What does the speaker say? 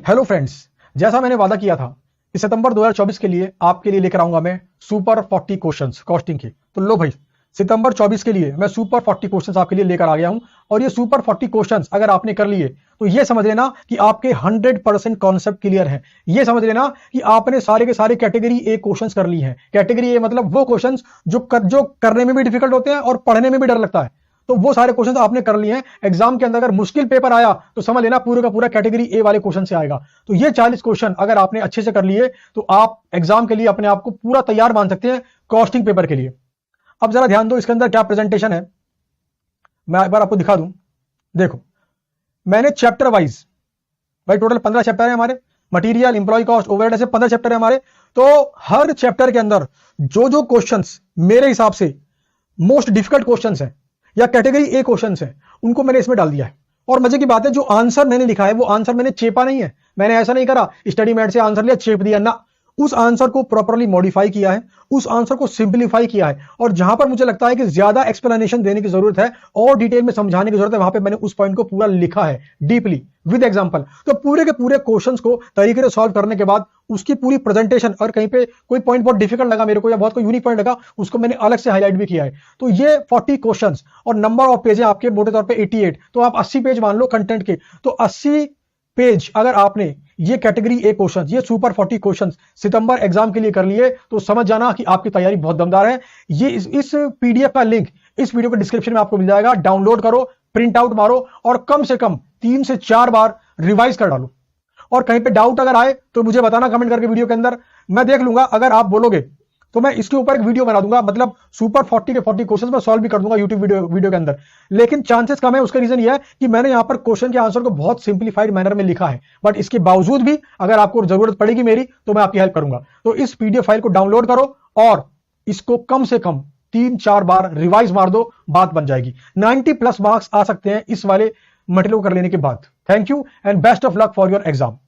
Hello friends, जैसा मैंने वादा किया था कि सितंबर 2024 के लिए आपके लिए लेकर आऊंगा मैं सुपर 40 क्वेश्चंस कॉस्टिंग के। तो लो भाई, सितंबर 24 के लिए मैं सुपर 40 क्वेश्चंस आपके लिए लेकर आ गया हूं। और ये सुपर 40 क्वेश्चंस अगर आपने कर लिए तो ये समझ लेना कि आपके 100% कॉन्सेप्ट क्लियर है। ये समझ लेना कि आपने सारे के सारे कैटेगरी ए क्वेश्चंस कर ली हैं। कैटेगरी ए मतलब वो क्वेश्चंस जो करने में भी डिफिकल्ट होते हैं और पढ़ने में भी डर लगता है। तो वो सारे क्वेश्चन आपने कर लिए हैं। एग्जाम के अंदर अगर मुश्किल पेपर आया तो समझ लेना पूरे का पूरा कैटेगरी ए वाले क्वेश्चन से आएगा। तो ये 40 क्वेश्चन अगर आपने अच्छे से कर लिए तो आप एग्जाम के लिए अपने आप को पूरा तैयार मान सकते हैं कॉस्टिंग पेपर के लिए। अब जरा ध्यान दो, इसके अंदर क्या प्रेजेंटेशन है मैं एक बार आपको दिखा दूं। देखो, मैंने चैप्टर वाइज, भाई टोटल 15 चैप्टर है हमारे, मटेरियल, इंप्लॉय कॉस्ट, ओवरहेड, ऐसे 15 चैप्टर है हमारे। तो हर चैप्टर के अंदर जो जो क्वेश्चंस मेरे हिसाब से मोस्ट डिफिकल्ट क्वेश्चंस हैं या कैटेगरी ए क्वेश्चंस हैं उनको मैंने इसमें डाल दिया है। और मजे की बात है, जो आंसर मैंने लिखा है वो आंसर मैंने चेपा नहीं है। मैंने ऐसा नहीं करा स्टडी मैट से आंसर लिया चेप दिया ना, उस आंसर को प्रॉपर्ली मॉडिफाई किया है, उस आंसर को सिंप्लीफाई किया है। और जहां पर मुझे लगता है कि ज्यादा एक्सप्लेनेशन देने की जरूरत है और डिटेल में समझाने की जरूरत है, वहां पे मैंने उस पॉइंट को पूरा लिखा है डीपली विद एग्जांपल। तो पूरे के पूरे क्वेश्चंस को तरीके से सॉल्व करने के बाद उसकी पूरी प्रेजेंटेशन, और कहीं पे कोई पॉइंट बहुत डिफिकल्ट लगा मेरे को या बहुत कोई यूनिक पॉइंट लगा, उसको मैंने अलग से हाईलाइट भी किया है। तो ये 40 क्वेश्चंस और नंबर ऑफ पेज है आपके मोटे तौर पे 88, तो आप 80 पेज मान लो कंटेंट के। तो 80 पेज अगर आपने ये कैटेगरी ए क्वेश्चंस, ये सुपर 40 क्वेश्चंस सितंबर एग्जाम के लिए कर लिए तो समझ जाना कि आपकी तैयारी बहुत दमदार है। ये इस पीडीएफ का लिंक इस वीडियो के डिस्क्रिप्शन में आपको मिल जाएगा। डाउनलोड करो, प्रिंट आउट मारो और कम से कम 3 से 4 बार रिवाइज कर डालो। और कहीं पे डाउट अगर आए तो मुझे बताना कमेंट करके वीडियो के अंदर, मैं देख लूंगा। अगर आप बोलोगे तो मैं इसके ऊपर एक वीडियो बना दूंगा, मतलब सुपर 40 के 40 क्वेश्चन मैं सॉल्व भी कर दूंगा यूट्यूब वीडियो के अंदर। लेकिन चांसेस कम है, उसका रीजन यह है कि मैंने यहां पर क्वेश्चन के आंसर को बहुत सिंप्लीफाइड मैनर में लिखा है। बट इसके बावजूद भी अगर आपको जरूरत पड़ेगी मेरी तो मैं आपकी हेल्प करूंगा। तो इस पीडीएफ फाइल को डाउनलोड करो और इसको कम से कम 3-4 बार रिवाइज मार दो, बात बन जाएगी। 90+ मार्क्स आ सकते हैं इस वाले मटेरियल को कर लेने के बाद। Thank you and best of luck for your exam.